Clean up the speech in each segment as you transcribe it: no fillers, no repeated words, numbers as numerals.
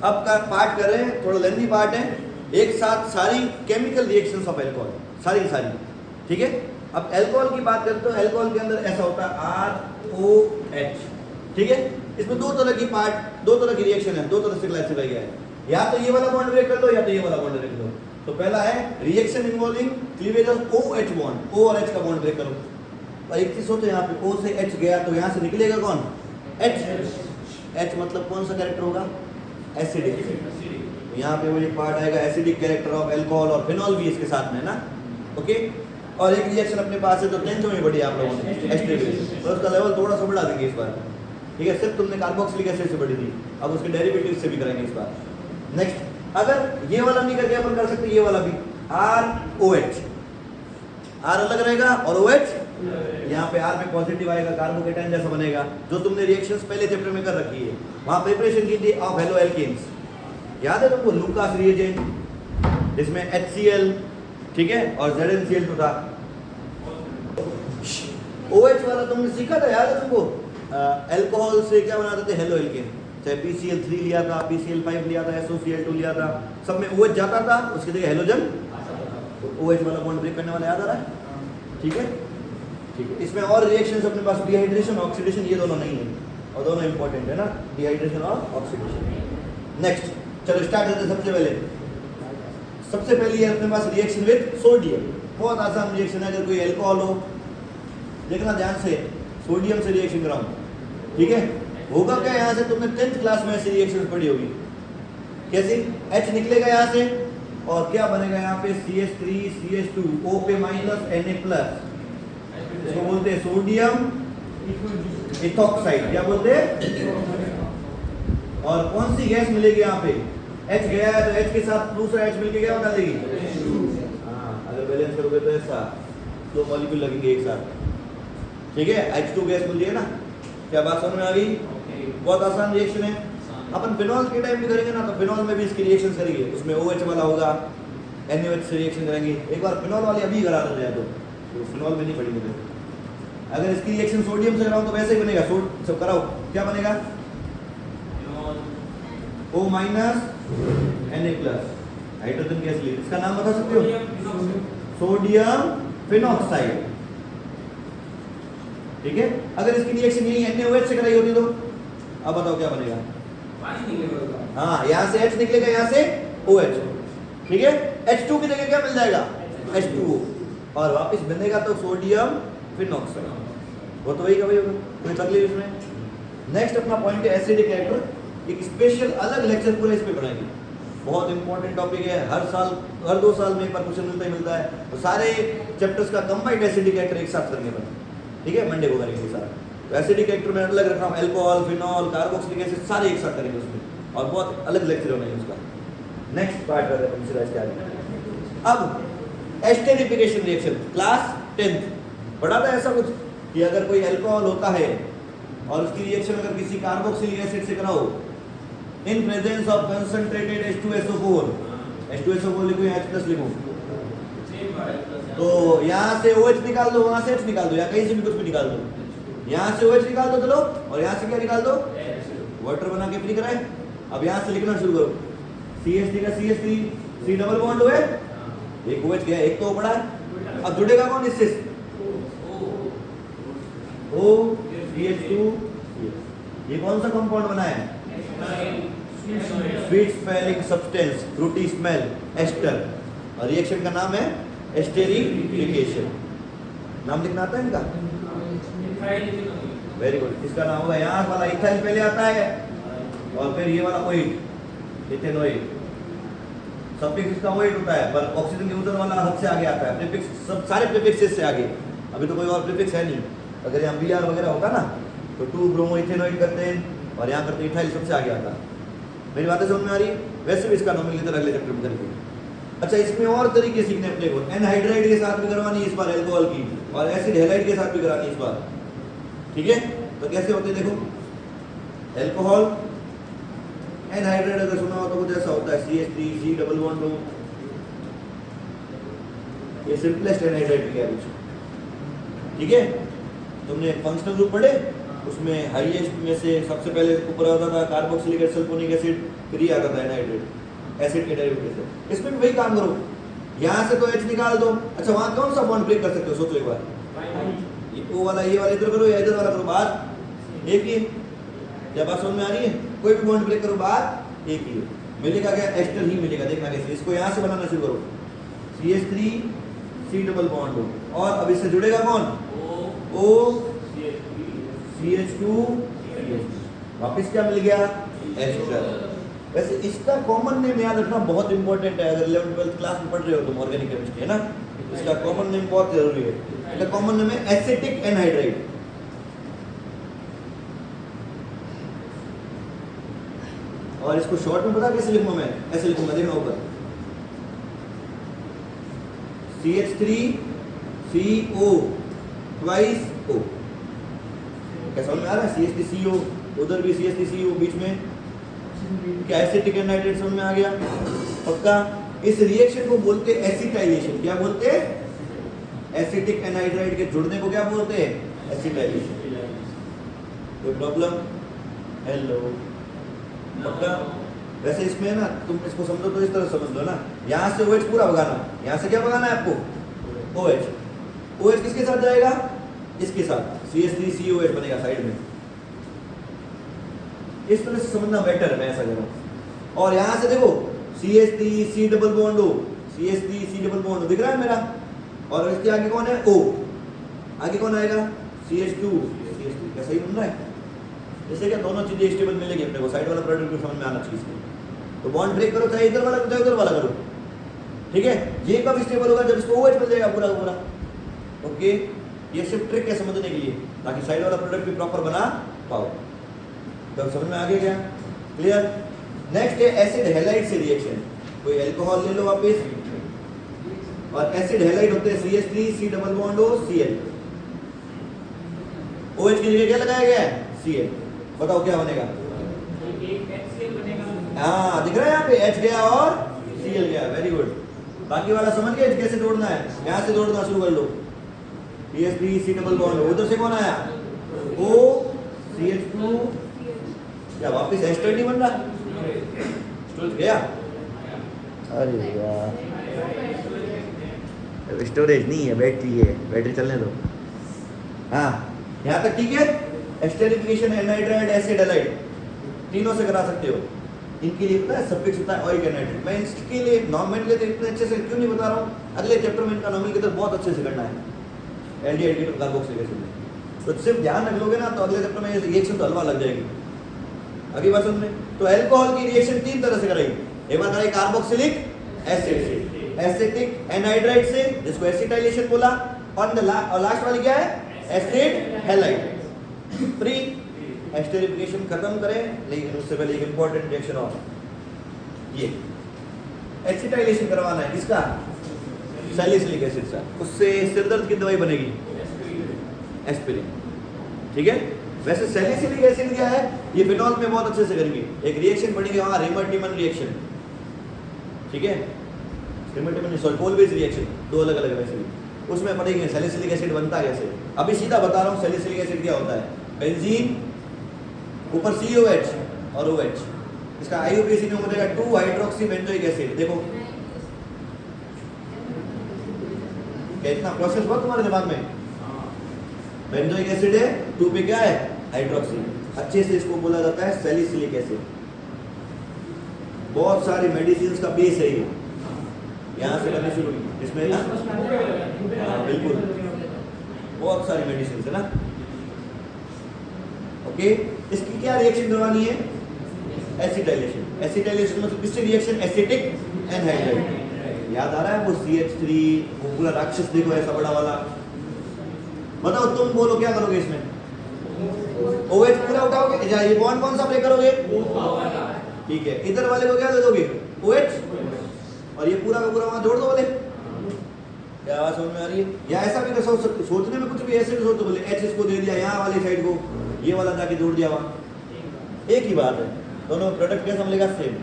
अब का पार्ट कर रहे हैं, थोड़ा लेंथी पार्ट है, एक साथ सारी केमिकल रिएक्शंस ऑफ अल्कोहल, सारी सारी, ठीक है। अब अल्कोहल की बात करते हो, अल्कोहल के अंदर ऐसा होता है ROH, ठीक है। इसमें दो तरह की पार्ट, दो तरह की रिएक्शन है, दो तरह से क्लासिफाई किया है, या तो ये वाला बॉन्ड ब्रेक कर दो या तो ये वाला बॉन्ड ब्रेक कर दो। तो पहला है reaction involving cleavage of OH bond, O और H का बॉन्ड ब्रेक करो। तो एक चीज सोचो, यहाँ पे O से H गया तो यहाँ से निकलेगा कौन? H। H मतलब कौन सा कैरेक्टर होगा? एसिडिक। तो यहाँ पे वो एक पार्ट आएगा एसिडिक कैरेक्टर ऑफ अल्कोहल, और फिनॉल भी इसके साथ में है ना, ओके। और एक रिएक्शन अपने पास है तो 10th में बढ़ी आप लोगों ने, एस्टेरेज, तो उसका लेवल थोड़ा सा बढ़ा देंगे इस बार, ठीक है। सिर्फ तुमने कार्बोक्सिलिक एसिड से बढ़ी थी, अब उसके डेरिवेटिव से भी करेंगे इस बार। नेक्स्ट, अगर ये वाला नहीं करके अपन कर सकते ये वाला भी, ROH, R अलग रहेगा और OH यहाँ पे R में पॉजिटिव आएगा, कार्बोकेटाइन जैसा बनेगा, जो तुमने रिएक्शंस पहले चैप्टर में कर रखी है, वहाँ प्रिपरेशन की थी ऑफ हेलो एल्केन्स, याद है तुमको? लूकास रिएजेंट जिसमें HCl, ठीक है, और ZnCl2 था। OH वाला तुमने सीखा था, याद है तुमको? अल्कोहल से क्या बनाते थे? हेलो एल्केन, चाहे PCl3 लिया था, PCl5 लिया था, SOCl2 लिया था, सब में OH जाता था, उसकी जगह हेलोजन, तो OH वाला बॉन्ड ब्रेक करने वाला याद आ रहा है, ठीक है, ठीक है। इसमें और रिएक्शंस अपने पास डिहाइड्रेशन, ऑक्सीडेशन, ये दोनों नहीं है, और दोनों इंपॉर्टेंट है ना, डिहाइड्रेशन और ऑक्सीडेशन। नेक्स्ट, चलो स्टार्ट करते हैं। सबसे पहले सबसे पहली है अपने पास रिएक्शन विद सोडियम, बहुत आसान रिएक्शन है। अगर कोई अल्कोहल हो, देखना ध्यान से, सोडियम से रिएक्शन कराऊं, ठीक है। होगा क्या, यहाँ से तुमने 10th क्लास में ऐसी रिएक्शन पढ़ी होगी, कैसी? H निकलेगा यहाँ से, और क्या बनेगा यहाँ पे? CH3 CH2 O पे माइनस Na+, इसको बोलते हैं सोडियम इथॉक्साइड, क्या बोलते हैं? और कौन सी गैस मिलेगी यहाँ पे? H गया है तो H के साथ दूसरा H मिलके क्या बना देगी? हाँ, अगर बैलेंस करोगे तो ऐसा दो मॉलिक्यूल लगेंगे एक साथ, ठीक है। H2 गैस मिल है ना, क्या बात समझ में आ गई? बहुत आसान रिएक्शन है। अपन फिनॉल के टाइम भी करेंगे ना, तो फिनॉल में भी इसकी रिएक्शन करेंगे, उसमें OH वाला होगा, NaOH से रिएक्शन करेंगे। एक बार फिनॉल वाली अभी करा देते हैं, तो फिनॉल में नहीं पड़ी मुझे। अगर इसकी रिएक्शन सोडियम से कराऊं तो वैसे ही बनेगा, सब कराओ, क्या बनेगा? O- Na+, हाइड्रोजन गैस ली, इसका नाम बता सकते हो? सोडियम फिनॉक्साइड, ठीक है। अगर इसकी रिएक्शन यही NaOH से कराई होती तो अब बताओ क्या बनेगा? हाँ, यहाँ से H निकलेगा, यहाँ से OH, ठीक है। H2 की जगह क्या मिल जाएगा? H2O, और वापस बनेगा तो सोडियम फिनॉक्साइड, वो तो वही का वही होगा, कोई तकलीफ इसमें। नेक्स्ट अपना पॉइंट है एसिडिक कैरेक्टर, एक स्पेशल अलग लेक्चर पूरा इस पे बनाएंगे, बहुत इंपॉर्टेंट टॉपिक है, हर साल हर 2 साल में एक बार क्वेश्चन मिलता ही मिलता है, तो सारे चैप्टर्स का कंबाइंड एसिडिक कैरेक्टर एक साथ करेंगे अपन, ठीक है, मंडे को करेंगे सारा। तो एसिडिक कैरेक्टर में अलग रख रहा हूँ, अल्कोहल, फिनॉल, कार्बोक्सिलिक एसिड सारे एक साथ करेंगे उसमें, और बहुत अलग लेक्चर होना है उसका। नेक्स्ट पार्ट कर रहे हैं दूसरा इसके आगे। अब एस्टेरिफिकेशन रिएक्शन, क्लास 10th पढ़ा था ऐसा कुछ कि अगर कोई अल्कोहल होता है और उसकी रिएक्शन अगर किसी कार्बोक्सिलिक एसिड से कराओ in presence of concentrated H2SO4, H2SO4 लिखो या H+ लिखो, तो यहाँ से OH निकाल दो, वहां से H निकाल दो, या कहीं से भी कुछ भी निकाल दो, यहाँ से OH निकाल दो चलो, और यहाँ से क्या निकाल दो? वाटर बना के फ्री कराए। अब यहाँ से लिखना शुरू करो, CH3 का CH3, C डबल बॉन्ड हुए, एक OH गया, एक तो O पड़ा है, अब जुड़ेगा कौन इससे? O CH2, ये कौन सा कंपाउंड बना है? Sweet smelling substance, fruity smell, ester, और रिएक्शन का नाम है एस्टेरिफिकेशन। नाम लिखना आता है इनका? Very good. इसका नाम होगा, यहाँ वाला इथाइल पहले आता है, और फिर ये वाला ओइट, इथेनोइड, सफिक्स इसका ओइट होता है, पर ऑक्सीजन के उधर वाला हद से आगे आता है, प्रीफिक्स सब सारे प्रीफिक्सेस से आगे, अभी तो कोई और प्रीफिक्स है नहीं। अगर यहाँ Br वगैरह होता ना तो 2-ब्रोमो इथेनोइड करते हैं, और यहाँ करते इथाइल सबसे आगे आता है। मेरी बातें समझ में आ रही है? वैसे भी इसका नोमेनक्लेचर अगले चैप्टर में करेंगे। अच्छा, इसमें और तरीके सीखने अपने को, एनहाइड्राइड के साथ भी करवानी इस बार अल्कोहल की, और एसिड हैलाइड के साथ भी करानी इस बार, ठीक है। तो कैसे होते हैं देखो, अल्कोहल एनहाइड्राइड अगर सुना हो तो कुछ ऐसा होता है, CH3 C डबल बॉन्ड, ये सिंपलेस्ट एनहाइड्राइड की है, ठीक है। तुमने फंक्शनल ग्रुप पढ़े? उसमें हाईएस्ट में से सबसे पहले ऊपर आता था कार्बोक्सिलिक एसिड सल्फोनिक एसिड, फिर ही आता था एनहाइड्रेट एसिड के डेरिवेटिव। इसमें भी वही काम करो, यहाँ से तो H निकाल दो। अच्छा वहाँ कौन सा बॉन्ड ब्रेक कर सकते हो सोचो एक बार। ये O वाला ये वाला इधर करो या इधर वाला करो, बात एक ही है। क्या बात समझ में आ रही है? कोई भी बॉन्ड ब्रेक करो, बात एक ही है। मिलेगा क्या? एस्टर ही मिलेगा। देखना कैसे, इसको यहाँ से बनाना शुरू करो, CH3 C डबल बॉन्ड हो, और अब इससे जुड़ेगा कौन? O CH2 वापिस क्या मिल गया? एस्टर। वैसे इसका कॉमन नेम याद रखना बहुत इंपॉर्टेंट है, अगर 11th 12th क्लास में पढ़ रहे हो तुम ऑर्गेनिक केमिस्ट्री, है ना? इसका कॉमन नेम बहुत जरूरी है। इसका कॉमन नेम है एसिटिक एनहाइड्राइड। और इसको शॉर्ट में पता कैसे लिखूंगा मैं? ऐसे लिखूंगा, देखना ऊपर CH3CO ट्वाइस O। क्या समझ में आ रहा है? CH3CO, उधर भी CH3CO, बीच में क्या एसिटिक एनहाइड्राइड समझ में आ गया? पक्का? इस रिएक्शन को बोलते हैं एसिटाइलेशन। क्या बोलते हैं? एसिटिक एनहाइड्राइड के जुड़ने को क्या बोलते हैं? एसिटाइलेशन। कोई प्रॉब्लम? हेलो, पक्का? वैसे इसमें ना तुम इसको समझो तो इस तरह समझ लो ना, यहाँ से OH पूरा भगाना, यहाँ से क्या भगाना है आपको? OH। OH किसके साथ जाएगा? इसके साथ, CH3COH बनेगा साइड में। इस तरह से समझना बेटर है, मैं ऐसा कर रहा हूँ। और यहाँ से देखो CH3C double bond O, CH3C double bond दिख रहा है मेरा, और इसके आगे कौन है? O। आगे कौन आएगा? CH2 CH3। क्या सही बन रहा है? जैसे क्या दोनों चीजें स्टेबल मिलेगी अपने को, साइड वाला प्रोडक्ट को समझ में आना चाहिए। तो बॉन्ड ब्रेक करो, चाहे इधर वाला चाहे उधर वाला करो, ठीक है? ये कब स्टेबल होगा? जब इसको OH मिल जाएगा पूरा पूरा। ओके, ये सिर्फ ट्रिक है समझने के लिए, ताकि साइड वाला प्रोडक्ट भी प्रॉपर बना पाओ। तब समझ में आ गया क्या? क्लियर? नेक्स्ट है एसिड हैलाइड से रिएक्शन। कोई अल्कोहल ले लो वापस, और एसिड हैलाइड होते हैं CH3C double bond O Cl। OH की जगह क्या लगाया गया है? Cl। बताओ क्या बनेगा? हाँ, दिख रहा है यहाँ पे H गया और Cl गया। Very good. बाकी वाला समझ गए कैसे जोड़ना है? यहाँ से जोड़ना शुरू कर लो। CH3C डबल बॉन्ड, उधर से कौन आया? O CH2। क्या वापस एस्टर नहीं बन रहा? गया? अरे यार, स्टोरेज नहीं है, बैटरी है, बैटरी चलने दो। हाँ, यहाँ तक ठीक है? एस्टरिफिकेशन, एनहाइड्राइड, एसिड हैलाइड, तीनों से करा सकते हो। इनके लिए पता है सब्जेक्ट होता है ऑइक एनहाइड्राइड। मैं इसके लिए नॉमिनल इतने अच्छे से क्यों नहीं बता रहा हूँ? अगले चैप्टर में इनका नॉमिनल बहुत अच्छे से करना है, एल्डिहाइड कार्बोक्सिलिक एसिड। तो सिर्फ ध्यान रख लोगे ना तो अगले चैप्टर में रिएक्शन तो हलवा लग जाएगी। अगली बात सुन में, तो अल्कोहल की रिएक्शन तीन तरह से कराई। एक बार कराई कार्बोक्सिलिक एसिड से, एसिटिक एनहाइड्राइड से जिसको एसिटाइलेशन बोला, और लास्ट वाली क्या है? Acid halide. प्री एस्टरिफिकेशन खत्म करें, लेकिन उससे पहले एक इंपॉर्टेंट रिएक्शन और, ये एसिटाइलेशन करवाना है। किसका? सैलिसिलिक एसिड का। उससे सिरदर्द की दवाई बनेगी एस्पिरिन, ठीक है? वैसे सैलिसिलिक एसिड क्या है? ये फिनॉल में बहुत अच्छे से करेंगे। एक रिएक्शन बनेगी वहां, रेमर-टिमन रिएक्शन, ठीक है? रेमर-टिमन सॉरी कोलबेज रिएक्शन, दो अलग अलग वैसे भी उसमें पढ़ेंगे सैलिसिलिक एसिड बनता कैसे। अभी सीधा बता रहा हूँ सैलिसिलिक एसिड क्या होता है। बेंजीन, ऊपर COH और OH, इसका IUPAC में हो जाएगा 2 हाइड्रोक्सी बेंजोइक एसिड। देखो क्या इतना प्रोसेस बहुत तुम्हारे दिमाग में? बेंजोइक एसिड है, 2 पे क्या है? हाइड्रोक्सी। अच्छे से इसको बोला जाता है सैलिसिलिक एसिड। बहुत सारी मेडिसिन का बेस है ये, यहाँ से करने शुरू इसमें ना। हाँ बिल्कुल, बहुत सारी मेडिसिन है ना। ओके, इसकी क्या रिएक्शन करवानी है? एसिटाइलेशन। एसिटाइलेशन मतलब किससे रिएक्शन? Acetic anhydride. याद आ रहा है वो CH3, वो पूरा राक्षस देखो ऐसा बड़ा वाला। बताओ तुम बोलो क्या करोगे इसमें? OH पूरा उठाओगे, ये बॉन्ड कौन सा ब्रेक करोगे? ठीक है, इधर वाले को क्या दे दोगे? OH, और ये पूरा का पूरा वहां जोड़ दो बोले। क्या आवाज समझ में आ रही है? या ऐसा भी कर सोच सकते, सोचने में कुछ भी ऐसे भी सोच तो बोले H इसको दे दिया यहाँ वाली साइड को, ये वाला जाके जोड़ दिया वहां। एक ही बात है, दोनों प्रोडक्ट कैसा मिलेगा? सेम।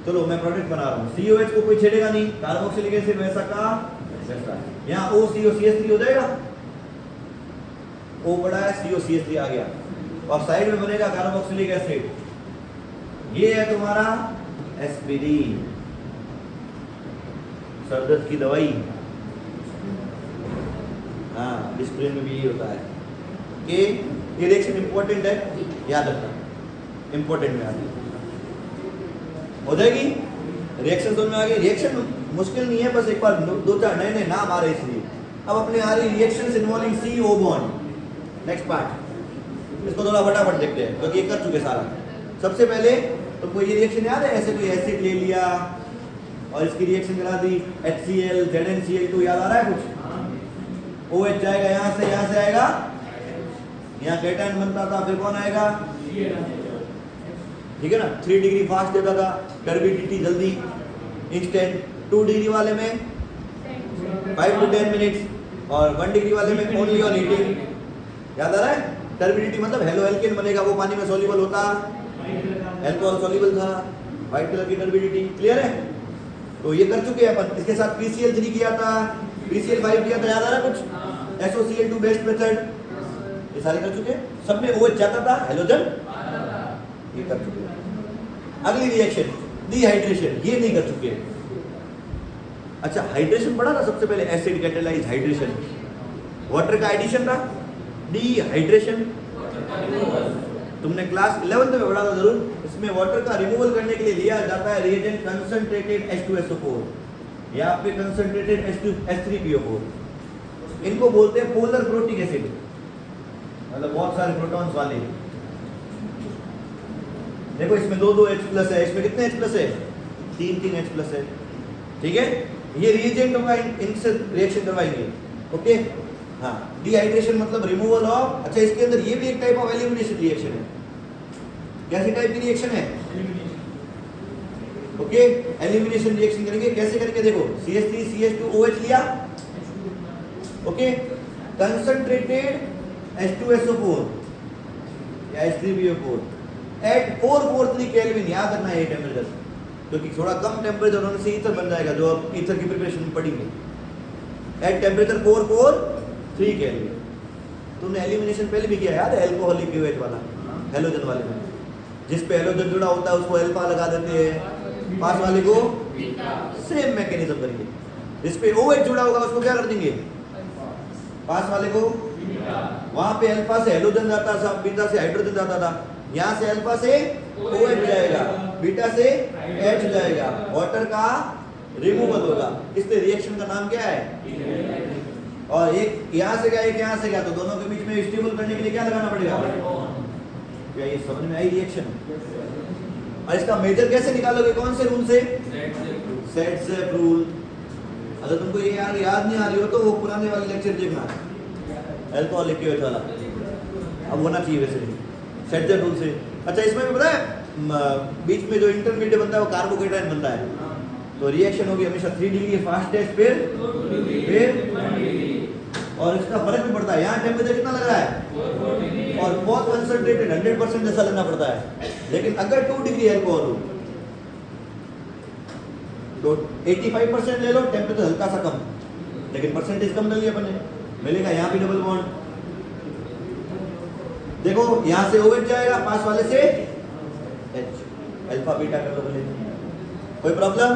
चलो मैं प्रोडक्ट बना रहा हूँ, COH को कोई छेड़ेगा नहीं, कार्बोक्सिलिक एसिड वैसा का वैसा, यहाँ OCO CH3 हो जाएगा। O बड़ा है, CO CH3 आ गया। और साइड में बनेगा कार्बोक्सिलिक एसिड। ये है तुम्हारा एस्पिरिन, सर दर्द की दवाई। हाँ, डिस्प्लेन में भी यही होता है कि ये रिएक्शन इंपॉर्टेंट है, याद रखना, इंपॉर्टेंट में आती हो जाएगी। रिएक्शन समझ में आ गई। रिएक्शन मुश्किल नहीं है, बस एक बार दो चार नए नए नाम आ रहे इसलिए। अब अपने आ रही reactions involving CO bond. Next part, इसको थोड़ा फटाफट देखते हैं क्योंकि ये कर चुके सारा। सबसे पहले तुमको ये रिएक्शन याद है, ऐसे कोई एसिड ले लिया और इसकी रिएक्शन करा दी, HCl ZnCl2, याद आ रहा है कुछ? OH जाएगा यहाँ से आएगा, यहाँ केटायन बनता था, फिर कौन आएगा? ठीक है ना। 3 डिग्री फास्ट देता था, टर्बिडिटी जल्दी इंस्टेंट। 2 डिग्री वाले में 5 to 10 मिनट्स और 1 डिग्री वाले में ओनली ऑन हीटिंग। याद आ रहा है? टर्बिडिटी मतलब हेलो एल्केन बनेगा, वो पानी में सॉल्युबल होता, अल्कोहल सॉल्युबल था, व्हाइट कलर की टर्बिडिटी। क्लियर है? तो ये कर चुके हैं अपन। इसके साथ PCl3 किया था, PCl5 किया था, याद आ रहा है कुछ? SOCl2 बेस्ट मेथड, ये सारे कर चुके हैं। सब में OH जाता था, हेलोजन ये कर चुके हैं। अगली रिएक्शन डिहाइड्रेशन, ये नहीं कर चुके। अच्छा, हाइड्रेशन पढ़ा ना सबसे पहले, एसिड कैटालाइज हाइड्रेशन, वाटर का एडिशन था। डिहाइड्रेशन तुमने क्लास 11th में पढ़ा था जरूर। इसमें वाटर का रिमूवल करने के लिए लिया जाता है रिएजेंट कंसंट्रेटेड H2SO4 या पे कंसंट्रेटेड H3PO4। इनको बोलते हैं पोलर प्रोटिक एसिड, मतलब बहुत सारे प्रोटॉन्स वाले। देखो इसमें 2 H+ है, इसमें कितने H+ है? 3 H+ है। ठीक है, ये रिएजेंट होगा, इनसे रिएक्शन करवाएंगे। ओके, हाँ। डिहाइड्रेशन मतलब रिमूवल ऑफ। अच्छा, इसके अंदर ये भी एक टाइप ऑफ एलिमिनेशन रिएक्शन है। कैसी टाइप की रिएक्शन है? ओके, एलिमिनेशन रिएक्शन करेंगे। कैसे करेंगे? देखो, CH3 CH2 OH लिया, ओके, कंसंट्रेटेड H2SO4 या H3PO4 एट 443 केल्विन। याद रखना है ये टेम्परेचर, क्योंकि थोड़ा कम टेम्परेचर होने से ईथर बन जाएगा, जो अब ईथर की प्रिपरेशन में पढ़ेंगे। At temperature 443 kelvin. तुमने एलिमिनेशन पहले भी किया, याद है? अल्कोहलिक OH वाला, हेलोजन वाले में, जिस पे हेलोजन जुड़ा होता है उसको अल्फा लगा देते हैं, पास वाले को सेम मैकेनिज्म करेंगे। जिस पे OH जुड़ा होगा उसको क्या कर देंगे? पास वाले को। वहां पे अल्फा से हेलोजन जाता था, बीटा से हाइड्रोजन जाता था। यहाँ से अल्फा से OH जाएगा, बीटा से H जाएगा, वाटर का रिमूवल होगा। इसलिए रिएक्शन का नाम क्या है? और एक यहाँ से गया, एक यहाँ से गया, तो दोनों के बीच में स्टेबल करने के लिए क्या लगाना पड़ेगा? क्या ये समझ में आई रिएक्शन? और इसका मेजर कैसे निकालोगे? कौन से रूल से? Set rule. अगर तुमको ये याद नहीं आ रही हो तो वो पुराने वाले लेक्चर देखना, अल्कोहलिक OH वाला, अब होना चाहिए वैसे भी, सेट रूल से। अच्छा, इसमें भी पता है बीच में जो इंटरमीडिएट बनता है वो कार्बोकेटायन बनता है। तो रिएक्शन होगी हमेशा 3 डिग्री फास्टेस्ट, फिर और इसका फर्क भी पड़ता है। यहाँ टेम्परेचर कितना लग रहा है और बहुत कंसंट्रेटेड 100% जैसा लगना पड़ता है। लेकिन अगर 2 डिग्री अल्कोहल हो तो 85% ले लो, टेम्परेचर हल्का सा कम, लेकिन परसेंटेज कम ले लिया अपने, मिलेगा यहाँ भी डबल बॉन्ड। देखो यहाँ से OH जाएगा, पास वाले से H, अल्फा बीटा कर लो बोले। कोई प्रॉब्लम?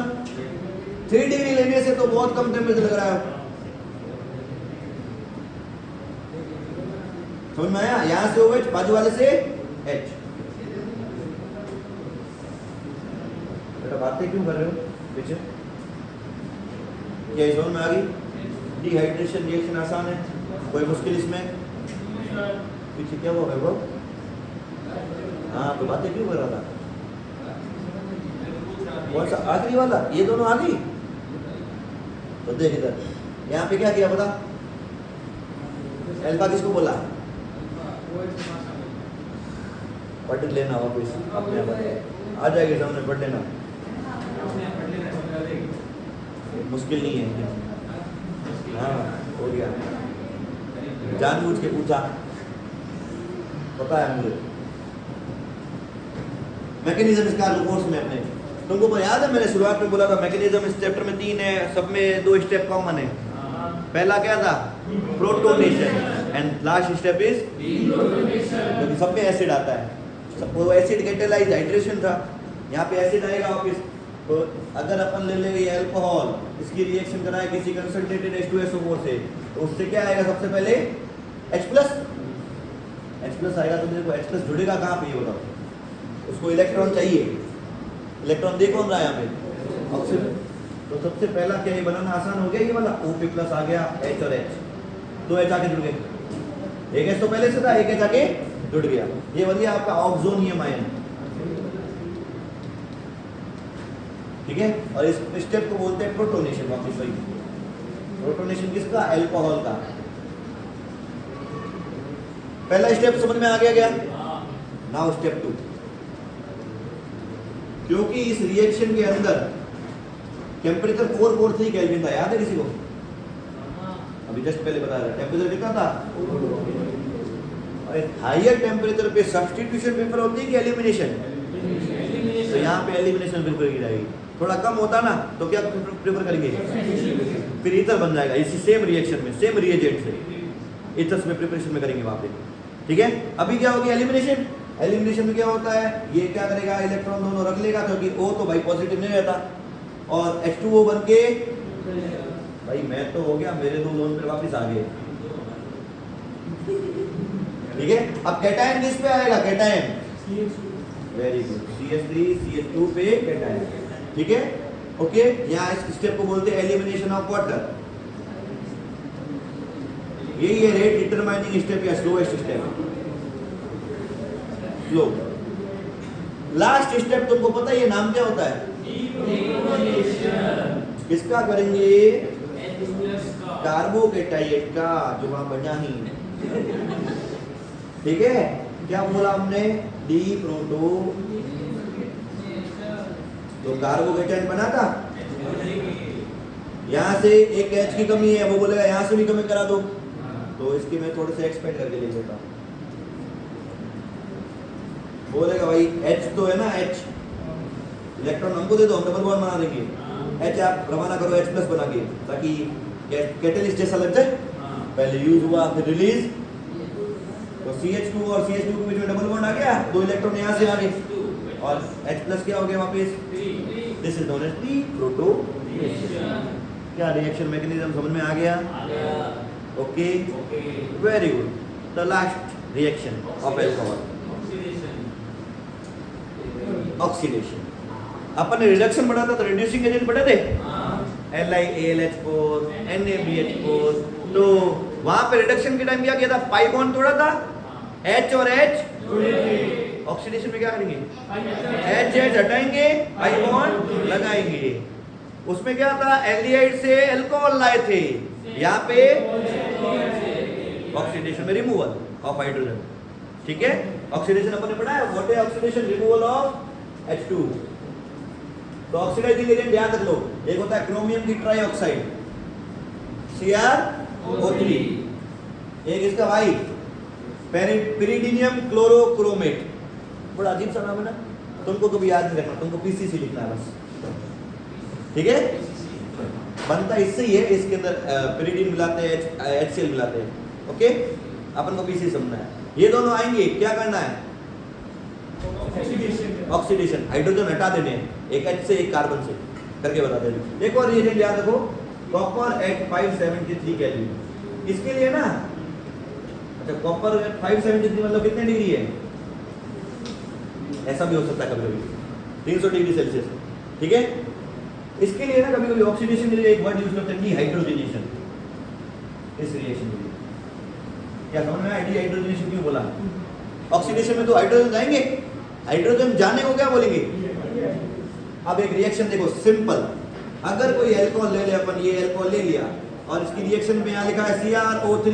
3 डिग्री लेने से तो बहुत कम टेम्परेचर लग रहा है, समझ में आया? यहाँ से OH, बाजू वाले से H। बेटा बातें क्यों कर रहे हो पीछे? क्या समझ में आ गई? डिहाइड्रेशन रिएक्शन आसान है, कोई मुश्किल इसमें? पीछे क्या हुआ वैभव? हाँ, तो बातें क्यों कर रहा था? कौन सा आखिरी वाला? ये दोनों आ गई? तो देख इधर, यहाँ पे क्या किया बता? अल्फा किसको बोला? पढ़ लेना वापस अपने आ जाएगी सामने, पढ़ लेना, मुश्किल नहीं है। हाँ, हो गया, जानबूझ के पूछा, पता है मुझे मैकेनिज्म इसका कोर्स में अपने। तुमको याद है मैंने शुरुआत में बोला था मैकेनिज्म इस चैप्टर में 3 है, सब में 2 स्टेप कॉमन है। पहला क्या था? Protonation, and last step is क्योंकि सब में एसिड आता है, वो एसिड कैटेलाइज हाइड्रेशन था, यहाँ पे एसिड आएगा वापिस। तो अगर अपन ले ले ये अल्कोहल, इसकी रिएक्शन कराए किसी कंसंट्रेटेड H2SO4 से, तो उससे क्या आएगा? सबसे पहले H प्लस आएगा। तो देखो H प्लस जुड़ेगा कहाँ पे, ये बताओ। उसको इलेक्ट्रॉन चाहिए, इलेक्ट्रॉन देखो हम रहा है यहाँ पे ऑक्सीजन। तो सबसे पहला क्या ये बनाना आसान हो गया, ये वाला OP प्लस आ गया, H और H, दो H आके जुड़ गए। एक H तो पहले से था, एक H आके जुड़ गया, ये बन गया आपका ऑक्सोनियम आयन, ठीक है। और इस स्टेप को बोलते हैं प्रोटोनेशन। वापस वही प्रोटोनेशन किसका? अल्कोहल का। पहला स्टेप समझ में आ गया क्या? नाउ स्टेप 2, क्योंकि इस रिएक्शन के अंदर टेम्परेचर 443 केल्विन था, याद है किसी को? अभी जस्ट पहले बता रहा, टेम्परेचर कितना था? और हायर टेम्परेचर पे सब्स्टिट्यूशन प्रेफर होती है कि एलिमिनेशन? तो यहाँ पे एलिमिनेशन प्रेफर की जाएगी। थोड़ा कम होता ना तो क्या प्रेफर करेंगे? फिर ईथर बन जाएगा इसी सेम रिएक्शन में, सेम रिएजेंट से ईथर्स में प्रिपरेशन में करेंगे वहां पे, ठीक है। अभी क्या होगी? एलिमिनेशन। एलिमिनेशन में क्या होता है? ये क्या करेगा? इलेक्ट्रॉन दोनों रख लेगा, क्योंकि O तो भाई पॉजिटिव नहीं रहता, और H2O बन के भाई मैं तो हो गया, मेरे दो लोन पे वापस आ गए, ठीक है। अब कैटायन किस पे आएगा? Cation, very good, CH3 CH2 पे कैटायन, ठीक है, ओके। यहाँ इस स्टेप को बोलते हैं एलिमिनेशन ऑफ वाटर। यही है रेट डिटरमाइनिंग स्टेप या slowest step, slow. Last step तुमको पता है ये नाम क्या होता है? किसका करेंगे? कार्बोकेटाइड का, जो वहां बना ही, ठीक है। क्या बोला हमने? डी प्रोटो, तो कार्बोकेटाइड बना था, यहां से एक H की कमी है, वो बोलेगा यहां से भी कमी करा दो, तो इसकी मैं थोड़े से एक्सपेंड करके लिख देता हूं। बोलेगा भाई H तो है ना, H इलेक्ट्रॉन हमको दे दो, हम डबल बॉन्ड बना देंगे, H आप रवाना करो H प्लस बना के, ताकि कैटलिस्ट जैसा लग जाए। पहले यूज हुआ फिर रिलीज, तो CH2 और CH2 के बीच में डबल बॉन्ड आ गया, दो इलेक्ट्रॉन यहाँ से आ गए, और H प्लस क्या हो गया वापस? दिस इज नोन एज डी प्रोटोनेशन। क्या रिएक्शन मैकेनिज्म समझ में आ गया? Okay, very good. The last reaction of alcohol, oxidation. अपन ने रिडक्शन पढ़ा था, तो रिड्यूसिंग एजेंट पढ़े थे, LiAlH4 NaBH4। तो वहां पे रिडक्शन के टाइम क्या किया था? पाई बॉन्ड तोड़ा था, H और H। ऑक्सीडेशन में क्या करेंगे? H हटाएंगे, पाई बॉन्ड लगाएंगे। उसमें क्या था? एल्डिहाइड से अल्कोहल लाए थे, यहाँ पे ऑक्सीडेशन में रिमूवल ऑफ हाइड्रोजन, ठीक है। ऑक्सीडेशन अपन ने पढ़ा है, what is oxidation? Removal of H2। तो ऑक्सीडाइजिंग एजेंट याद रख लो, एक होता है क्रोमियम की ट्राइऑक्साइड CrO3, एक इसका भाई पेरिडीनियम क्लोरोक्रोमेट, बड़ा अजीब सा नाम है ना, तुमको कभी याद नहीं रखना, तुमको PCC लिखना है बस, ठीक है। बनता इससे ही है, इसके अंदर पेरिडीन मिलाते हैं, HCl मिलाते हैं, ओके। अपन को PCC समझना है। ये दोनों आएंगे, क्या करना है? ऑक्सीडेशन, हाइड्रोजन हटा देने हैं, एक H से एक कार्बन से करके बताते हैं। एक और रिएजेंट याद रखो, कॉपर एट 573 केल्विन। इसके लिए ना, अच्छा कॉपर एट 573 मतलब कितने डिग्री है? ऐसा भी हो सकता है कभी कभी 300 डिग्री सेल्सियस, ठीक है। इसके लिए ना कभी कभी ऑक्सीडेशन के लिए एक वर्ड यूज करते हैं, डिहाइड्रोजनेशन। इस रिएक्शन के लिए क्या समझ में आया? डिहाइड्रोजनेशन क्यों बोला? ऑक्सीडेशन में तो हाइड्रोजन जाएंगे, हाइड्रोजन जाने को क्या बोलेंगे? अब एक रिएक्शन देखो सिंपल, अगर कोई अल्कोहल ले ले, अपन ये अल्कोहल ले लिया और इसकी रिएक्शन में यहाँ लिखा है CrO3,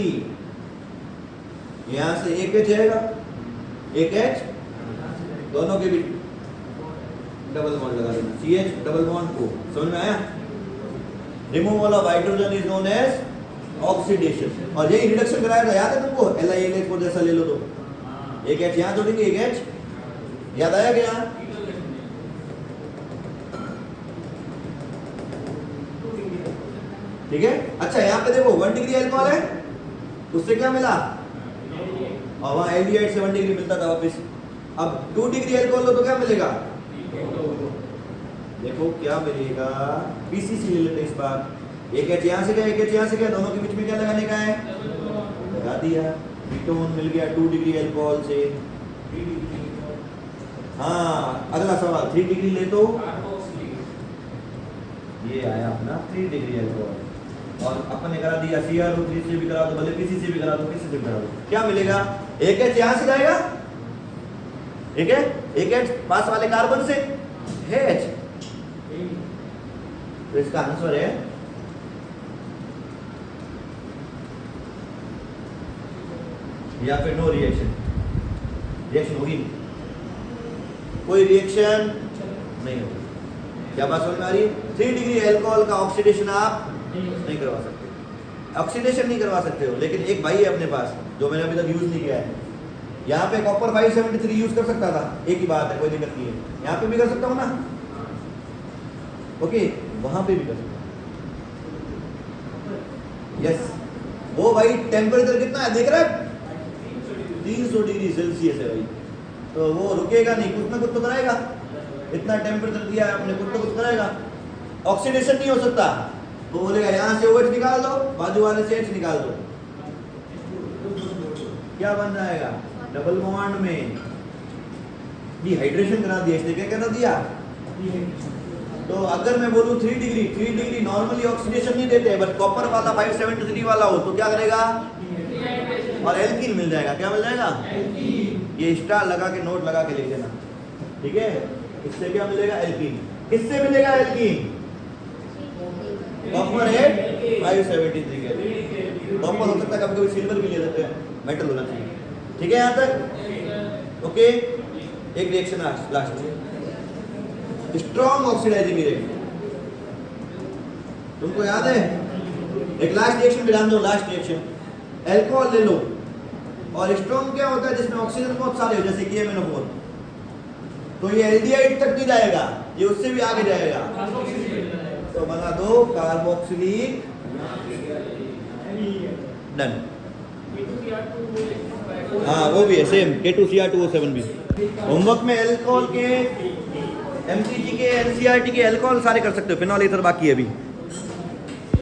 यहाँ से एक H आएगा, एक H, दोनों के बीच डबल बॉन्ड लगा देना, CH डबल बॉन्ड को, समझ में आया? Removal of hydrogen is known as oxidation. और यही रिडक्शन कराया था, याद है तुमको? LiAlH4 जैसा ले लो, तो एक H यहाँ जोड़ेंगे, एक H, याद आया क्या? ठीक है। अच्छा यहाँ पे देखो 1 डिग्री अल्कोहल है, उससे क्या मिला, और वहाँ एल्डिहाइड से 1 डिग्री मिलता था वापस। अब 2 डिग्री अल्कोहल लो तो क्या मिलेगा, देखो क्या मिलेगा, पीसीसी ले लेते हैं इस बार। एक एच यहाँ से गया, एक एच यहाँ से गया, दोनों के बीच में क्या लगाने का है, लगा दिया, कीटोन मिल गया 2 डिग्री अल्कोहल से। हाँ अगला सवाल 3 डिग्री ले तो ये आया अपना 3 डिग्री अल्कोहल, और अपन ने करा दिया CrO3 से भी करा दो, भले पीसी से भी करा दो, किसी से भी करा दो, क्या मिलेगा, एक एच यहाँ से जाएगा, ठीक है, एक एच पास वाले कार्बन से H, तो इसका आंसर है या फिर नो रिएक्शन, रिएक्शन होगी नहीं, कोई रिएक्शन नहीं होगी। क्या बात समझ में आ रही है? 3 डिग्री अल्कोहल का ऑक्सीडेशन आप नहीं करवा सकते, ऑक्सीडेशन नहीं करवा सकते हो, लेकिन एक भाई है अपने पास जो मैंने अभी तक यूज नहीं किया है, यहाँ पे कॉपर 573 यूज कर सकता था, एक ही बात है, कोई दिक्कत नहीं है, यहाँ पे भी कर सकता हूँ ना, ओके, वहां पे भी कर सकता हूँ, यस। वो भाई टेम्परेचर कितना है देख रहा है, 300 डिग्री सेल्सियस है भाई, तो वो रुकेगा नहीं, कुछ ना कुछ तो कराएगा, इतना टेम्परेचर दिया है आपने, कुछ ना कुछ कराएगा। ऑक्सीडेशन नहीं हो सकता, तो बोलेगा यहाँ से OH निकाल दो, बाजू वाले से H निकाल दो, क्या बन जाएगा, डबल बॉन्ड में डिहाइड्रेशन करा दिया, इसने क्या करा दिया। तो अगर मैं बोलूं 3 डिग्री नॉर्मली ऑक्सीडेशन नहीं देते, बट कॉपर वाला 573 वाला हो तो क्या करेगा, और एल्कीन मिल जाएगा, क्या मिल जाएगा, ये स्टार लगा के नोट लगा के लिख देना, ठीक है। इससे क्या मिलेगा, एल्कीन, किससे मिलेगा एल्कीन, कॉपर है 573 के, कॉपर हो सकता है, कभी कभी सिल्वर भी ले लेते हैं, मेटल होना चाहिए, ठीक है यहाँ तक, ओके। एक reaction last, strong oxidizing reaction, तुमको याद है, एक लास्ट रिएक्शन भी ध्यान दो, लास्ट रिएक्शन, अल्कोहल ले लो, और स्ट्रॉन्ग क्या होता है, जिसमें ऑक्सीजन बहुत सारे हो, जैसे कि MnO4, तो ये एल्डिहाइड तक नहीं जाएगा, ये उससे भी आगे जाएगा, तो बना दो कार्बोक्सिलिक, डन। हाँ वो भी है सेम, K2Cr2O7 भी। होमवर्क में अल्कोहल के, MCG के, NCERT के अल्कोहल सारे कर सकते हो, फिनॉल ईथर बाकी है अभी।